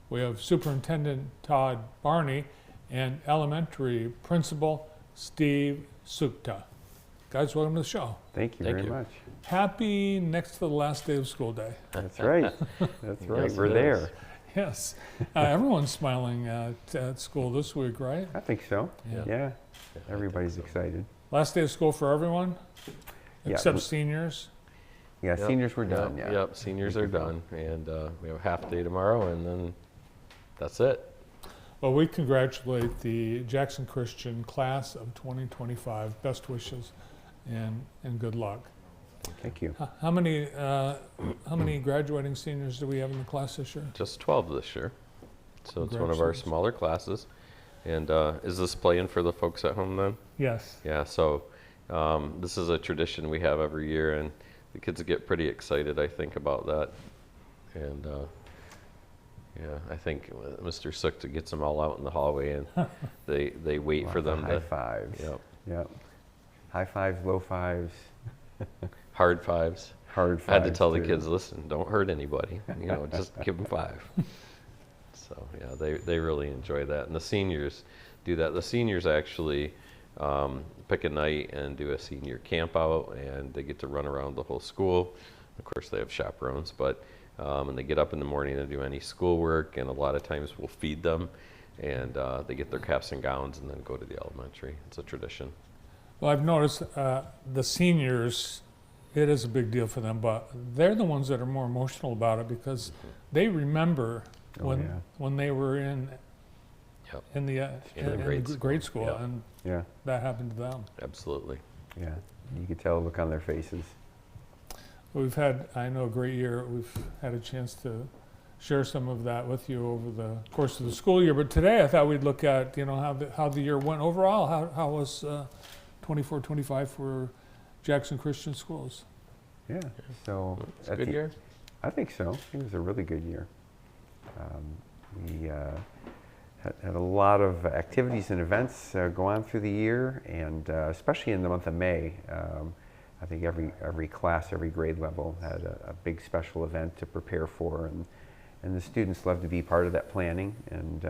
We have Superintendent Todd Barney and Elementary Principal Steve Sukta. Guys, welcome to the show. Thank you Thank very you. much. Happy next to the last day of school day. That's right. That's right. Yes, We're it there. is. Yes. Everyone's smiling at school this week, right? I think so. Yeah. Yeah. I Everybody's think excited. Last day of school for everyone, Yeah. except seniors. Yeah, Yep. seniors were done. Yep, Yeah. Yep, seniors are done, and we have a half day tomorrow, and then that's it. Well, we congratulate the Jackson Christian class of 2025. Best wishes and good luck. Thank you. How many graduating seniors do we have in the class this year? Just 12 this year, so it's one of our Congratulations. smaller classes. And is this playing for the folks at home then? Yes. Yeah, so this is a tradition we have every year, and the kids get pretty excited, I think, about that. And yeah, I think Mr. Sukta gets them all out in the hallway, and they wait for Lots them of to. high fives. Yep. Yep. High fives, low fives, Hard fives. hard I fives. had to tell the too. kids, listen, don't hurt anybody. Just give them 5. So yeah, they really enjoy that, and the seniors do that. The seniors actually pick a night and do a senior camp out, and they get to run around the whole school. Of course, they have chaperones, but and they get up in the morning and do any schoolwork, and a lot of times we'll feed them, and they get their caps and gowns and then go to the elementary. It's a tradition. Well, I've noticed the seniors, it is a big deal for them, but they're the ones that are more emotional about it because they remember Oh, when yeah. when they were in Yep. in the grade school, Yep. and Yeah. that happened to them. Absolutely. Yeah. You could tell the look on their faces. We've had, I know, a great year. We've had a chance to share some of that with you over the course of the school year. But today, I thought we'd look at how the year went overall. How was 24-25 for Jackson Christian Schools? Yeah. So It's a at good the- year. I think so. I think it was a really good year. We had a lot of activities and events go on through the year, and especially in the month of May. I think every class, every grade level had a big special event to prepare for, and the students love to be part of that planning and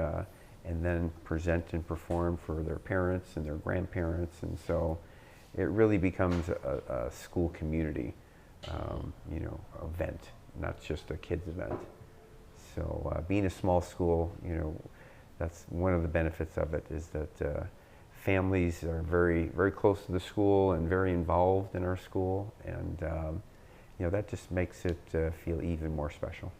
then present and perform for their parents and their grandparents, and so it really becomes a school community, event, not just a kids event. So being a small school, that's one of the benefits of it is that families are very, very close to the school and very involved in our school, and that just makes it feel even more special.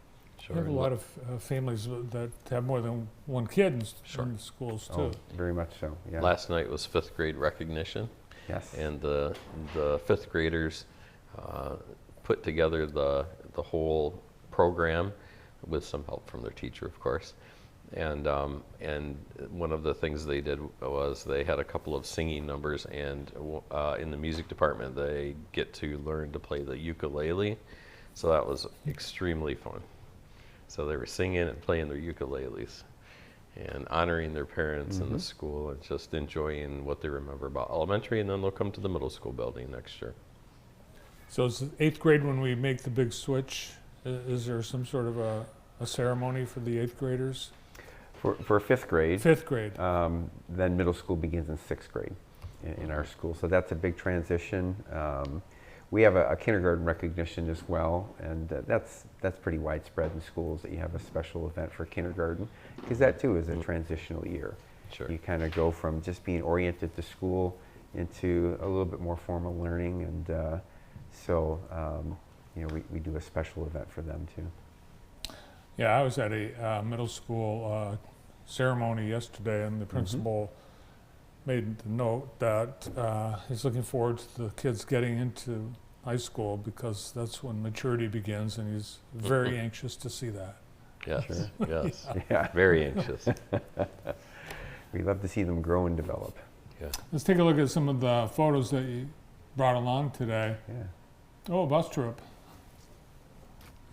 We have a lot of families that have more than one kid in Sure. in the schools too. Oh, very much so. Yeah. Last night was 5th grade recognition. Yes. And the 5th graders put together the whole program with some help from their teacher, of course. And one of the things they did was they had a couple of singing numbers, and in the music department they get to learn to play the ukulele. So that was extremely fun. So they were singing and playing their ukuleles and honoring their parents and the school and just enjoying what they remember about elementary, and then they'll come to the middle school building next year. So it's 8th grade when we make the big switch. Is there some sort of a ceremony for the 8th graders? For 5th grade, 5th grade. then middle school begins in 6th grade in our school. So that's a big transition. We have a kindergarten recognition as well, and that's pretty widespread in schools that you have a special event for kindergarten, because that too is a transitional year. Sure. You kind of go from just being oriented to school into a little bit more formal learning, and so we do a special event for them too. Yeah, I was at a middle school ceremony yesterday, and the principal made the note that he's looking forward to the kids getting into high school because that's when maturity begins, and he's very anxious to see that. Yes, Sure. yes. Yeah, Very anxious. we love to see them grow and develop. Yeah. Let's take a look at some of the photos that you brought along today. Yeah. Oh, a bus trip.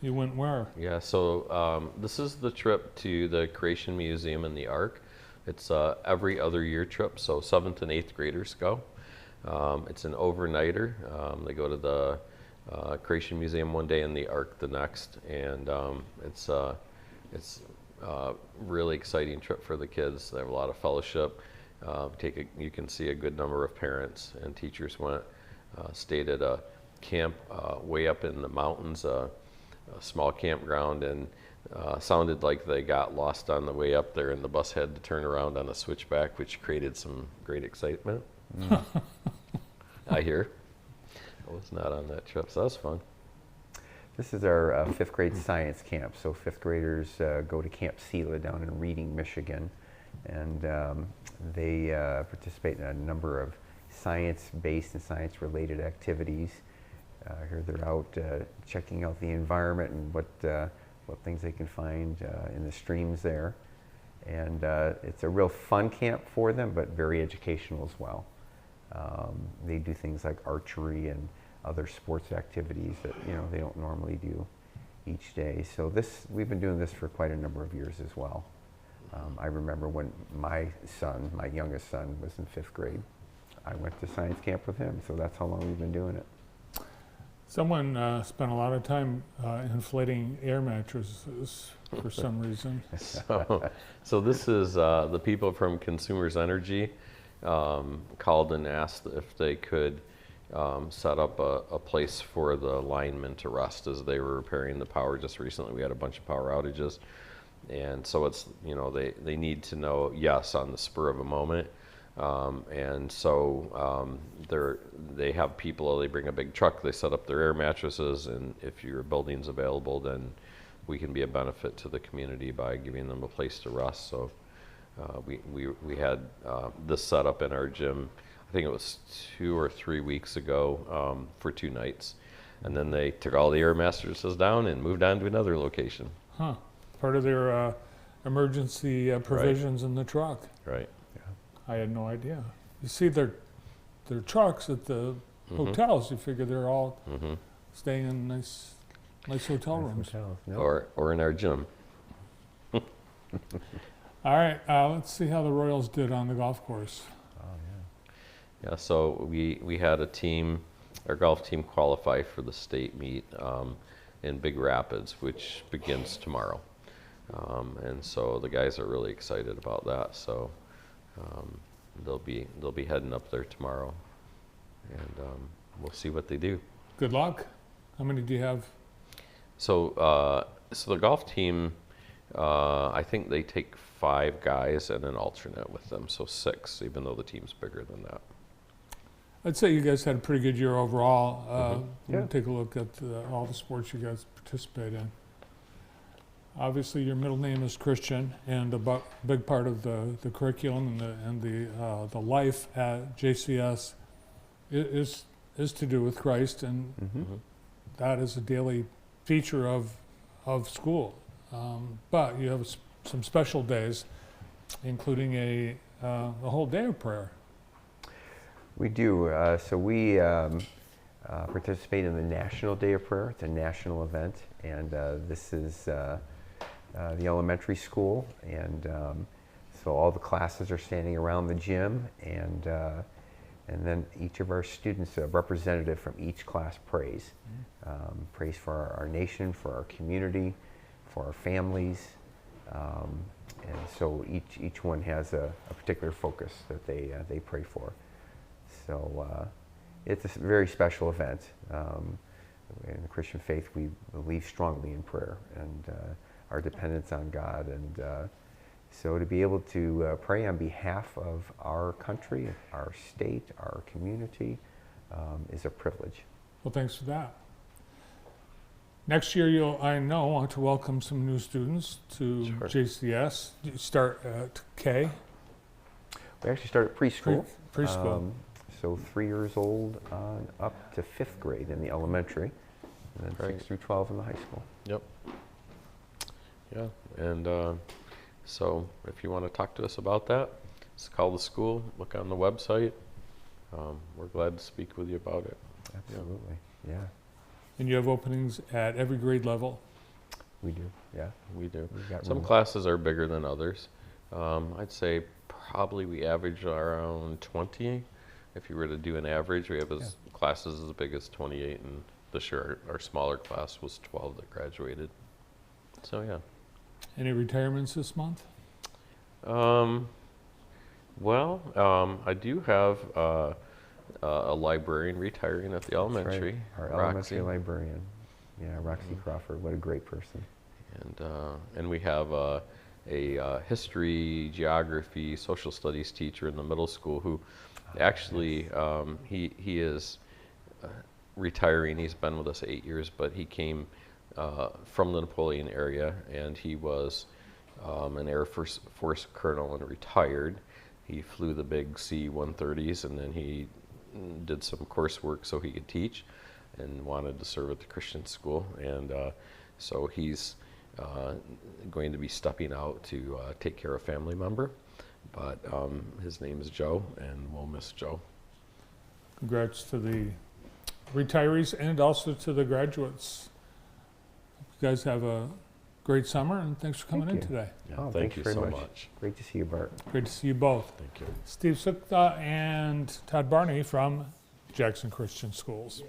You went where? Yeah, so this is the trip to the Creation Museum and the Ark. It's every other year trip, so 7th and 8th graders go. It's an overnighter. They go to the Creation Museum one day and the Ark the next, and it's really exciting trip for the kids. They have a lot of fellowship. You can see a good number of parents and teachers went. Stayed at a camp way up in the mountains, a small campground, and sounded like they got lost on the way up there, and the bus had to turn around on a switchback, which created some great excitement. I hear. I was not on that trip, so that was fun. This is our fifth grade science camp. So fifth graders go to Camp Sela down in Reading, Michigan, and they participate in a number of science-based and science-related activities. Here they're out checking out the environment and what things they can find in the streams there. And it's a real fun camp for them, but very educational as well. They do things like archery and other sports activities that they don't normally do each day. So we've been doing this for quite a number of years as well. I remember when my youngest son, was in fifth grade. I went to science camp with him, so that's how long we've been doing it. Someone spent a lot of time inflating air mattresses for some reason. So this is the people from Consumers Energy called and asked if they could set up a place for the linemen to rest as they were repairing the power. Just recently we had a bunch of power outages, and so it's they need to know, yes, on the spur of a moment. And so they have people, they bring a big truck, they set up their air mattresses, and if your building's available, then we can be a benefit to the community by giving them a place to rest. So we had this set up in our gym, I think it was 2 or 3 weeks ago, for 2 nights. And then they took all the air mattresses down and moved on to another location. Huh. Part of their emergency provisions in the truck. Right. I had no idea. You see their trucks at the hotels. You figure they're all staying in nice hotel rooms. Nope. Or in our gym. All right, let's see how the Royals did on the golf course. Oh, yeah. Yeah, so we had our golf team qualify for the state meet in Big Rapids, which begins tomorrow. And so the guys are really excited about that. So they'll be heading up there tomorrow, and we'll see what they do. Good luck. How many do you have? So the golf team, I think they take 5 guys and an alternate with them, so 6, even though the team's bigger than that. I'd say you guys had a pretty good year overall. Yeah. Take a look at all the sports you guys participate in. Obviously, your middle name is Christian, and a big part of the curriculum and the life at JCS is to do with Christ, and that is a daily feature of school. But you have some special days, including a whole day of prayer. We do. So we participate in the National Day of Prayer. It's a national event, and this is the elementary school, and so all the classes are standing around the gym, and then each of our students, a representative from each class, prays. Prays for our nation, for our community, for our families, and so each one has a particular focus that they pray for. So it's a very special event. In the Christian faith, we believe strongly in prayer and our dependence on God, and so to be able to pray on behalf of our country, our state, our community is a privilege. Well, thanks for that. Next year, you'll, I know, want to welcome some new students to JCS. You start at K. We actually start at preschool. Preschool. So 3 years old on up to 5th grade in the elementary, and then 6 through 12 in the high school. Yep. Yeah, and so if you want to talk to us about that, just call the school, look on the website. We're glad to speak with you about it. Absolutely, yeah. And you have openings at every grade level. We do, yeah. We do. We've got Some room. classes are bigger than others. I'd say probably we average around 20. If you were to do an average, we have classes as big as 28, and this year our smaller class was 12 that graduated. So yeah. Any retirements this month? I do have a librarian retiring at the That's elementary. right. Our Roxy. elementary librarian. Yeah, Roxy Crawford. What a great person. And we have a history, geography, social studies teacher in the middle school who actually he is retiring. He's been with us 8 years, but he came from the Napoleon area, and he was an Air Force colonel and retired. He flew the big C-130s, and then he did some coursework so he could teach, and wanted to serve at the Christian school. And so he's going to be stepping out to take care of a family member. But his name is Joe, and we'll miss Joe. Congrats to the retirees and also to the graduates. You guys have a great summer, and thanks for coming in Thank you. today. Yeah, Oh, thank thanks you very so much. much. Great to see you, Bart. Great to see you both. Thank you. Steve Sukta and Todd Barney from Jackson Christian Schools.